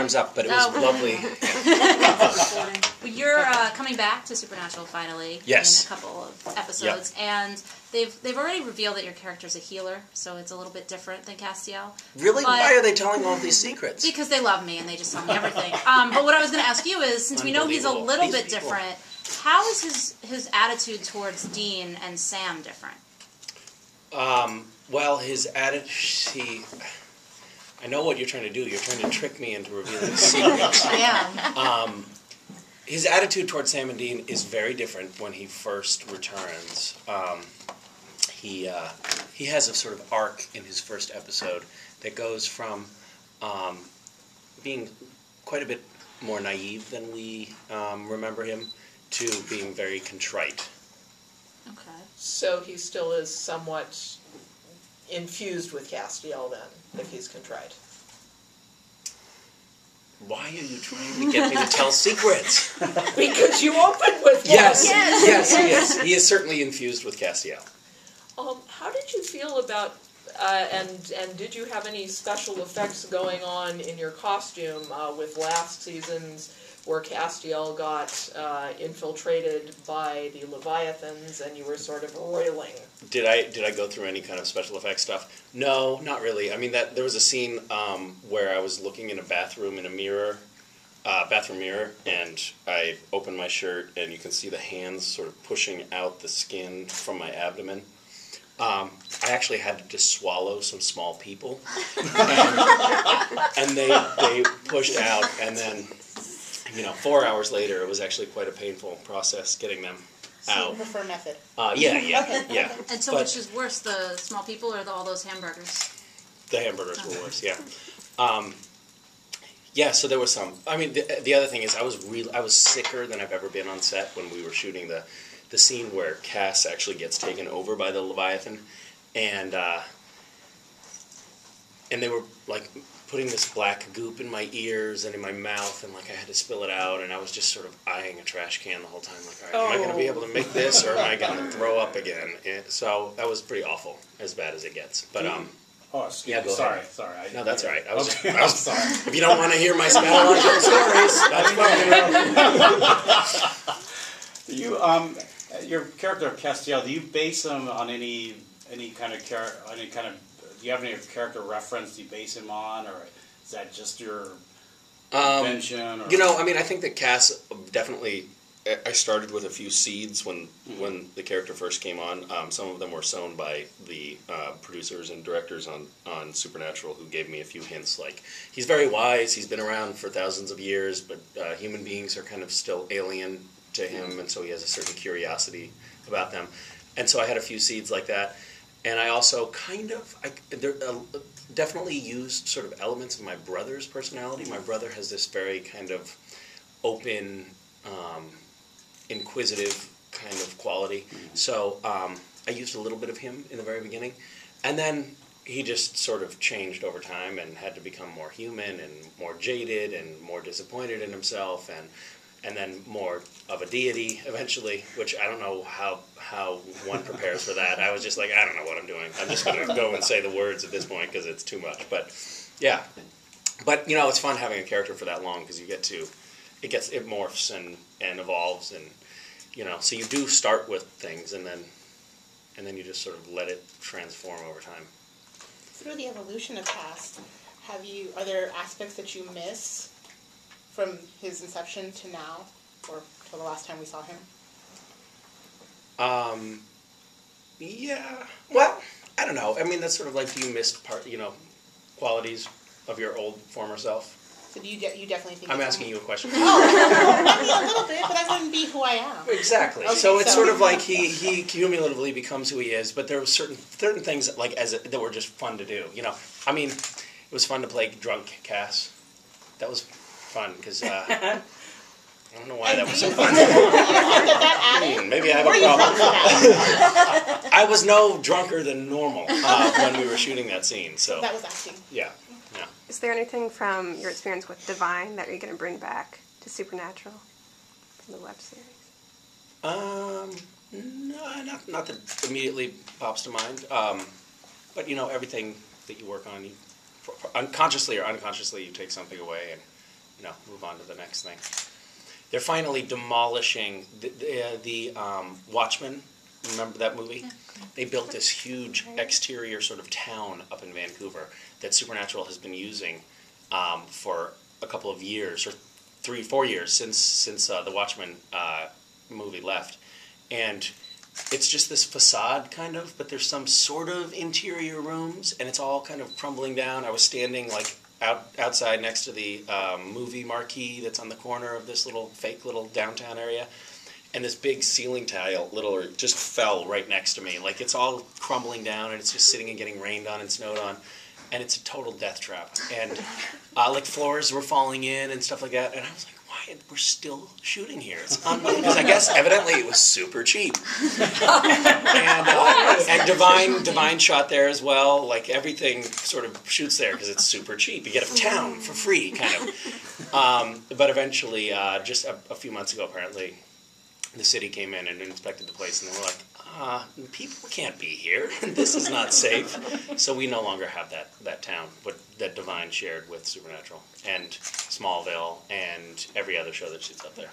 time's up, but it was lovely. Well, you're coming back to Supernatural finally Yes. in a couple of episodes, and they've already revealed that your character's a healer, so it's a little bit different than Castiel. Really? But Why are they telling all these secrets? because they love me and they just tell me everything. But what I was going to ask you is, since we know he's a little bit different, how is his attitude towards Dean and Sam different? Well, his attitude. I know what you're trying to do. You're trying to trick me into revealing secrets. Yeah. His attitude towards Sam and Dean is very different when he first returns. He has a sort of arc in his first episode that goes from being quite a bit more naive than we remember him to being very contrite. Okay. So he still is somewhat infused with Castiel then, if he's contrite. Why are you trying to get me to tell secrets? Because you opened with one. Yes, he is certainly infused with Castiel. How did you feel about, and did you have any special effects going on in your costume with last season's where Castiel got infiltrated by the Leviathans and you were sort of roiling? Did I go through any kind of special effects stuff? No, not really. I mean, there was a scene where I was looking in a bathroom in a mirror, bathroom mirror, and I opened my shirt and you can see the hands sort of pushing out the skin from my abdomen. I actually had to just swallow some small people, and they pushed out, and then 4 hours later, it was actually quite a painful process getting them out. So you prefer method? Yeah. And so which is worse, the small people or all those hamburgers? The hamburgers were worse, yeah. Yeah, so there was some. I mean, the other thing is I was sicker than I've ever been on set when we were shooting the scene where Cass actually gets taken over by the Leviathan, and they were like putting this black goop in my ears and in my mouth, and like I had to spill it out, and I was just sort of eyeing a trash can the whole time, like, all right, am I going to be able to make this, or am I going to throw up again? And so that was pretty awful, as bad as it gets. But excuse yeah, me. go Sorry. ahead. No, that's all right. I was sorry. If you don't want to hear my scatological stories, that's fine. Your character Castiel, do you base him on any kind of do you have any character reference you base him on, or is that just your invention? Or? I mean, I think that Cass definitely. I started with a few seeds when the character first came on. Some of them were sown by the producers and directors on Supernatural, who gave me a few hints. Like, he's very wise. He's been around for thousands of years, but human beings are kind of still alien to him, and so he has a certain curiosity about them. And so I had a few seeds like that. And I also definitely used sort of elements of my brother's personality. My brother has this very kind of open, inquisitive kind of quality. So I used a little bit of him in the very beginning. And then he just sort of changed over time and had to become more human and more jaded and more disappointed in himself, and then more of a deity eventually, which I don't know how one prepares for that. I was just like, I don't know what I'm doing. I'm just going to go and say the words at this point because it's too much. But yeah. But, it's fun having a character for that long because it morphs and evolves, and, so you do start with things and then you just sort of let it transform over time. Through the evolution of Cass, are there aspects that you miss from his inception to now, or till the last time we saw him? Yeah. Well, I don't know. I mean, that's sort of like, do you miss qualities of your old former self? So do you definitely think... I'm asking you a question. I mean, a little bit, but that wouldn't be who I am. Exactly. Okay, so it's sort of like he cumulatively becomes who he is, but there were certain things that were just fun to do. I mean, it was fun to play drunk Cass. That was fun because I don't know why that was so fun. Maybe I have a problem. I was no drunker than normal when we were shooting that scene. So that was acting. Yeah. Is there anything from your experience with Divine that you're going to bring back to Supernatural from the web series? No, not that immediately pops to mind. But everything that you work on, unconsciously or unconsciously, you take something away, move on to the next thing. They're finally demolishing the Watchmen. Remember that movie? Yeah. They built this huge exterior sort of town up in Vancouver that Supernatural has been using for a couple of years, or 3-4 years since the Watchmen movie left, and it's just this facade kind of, but there's some sort of interior rooms, and it's all kind of crumbling down. I was standing like outside next to the movie marquee that's on the corner of this fake little downtown area. And this big ceiling tile just fell right next to me. Like, it's all crumbling down, and it's just sitting and getting rained on and snowed on. And it's a total death trap. And, like, floors were falling in and stuff like that. And I was like, why? We're still shooting here. It's unbelievable. Because I guess, evidently, it was super cheap. And Divine shot there as well. Like, everything sort of shoots there because it's super cheap. You get a town for free, kind of. But eventually, just a few months ago, apparently, the city came in and inspected the place, and they were like, people can't be here. This is not safe. So we no longer have that town that Divine shared with Supernatural and Smallville and every other show that shoots up there.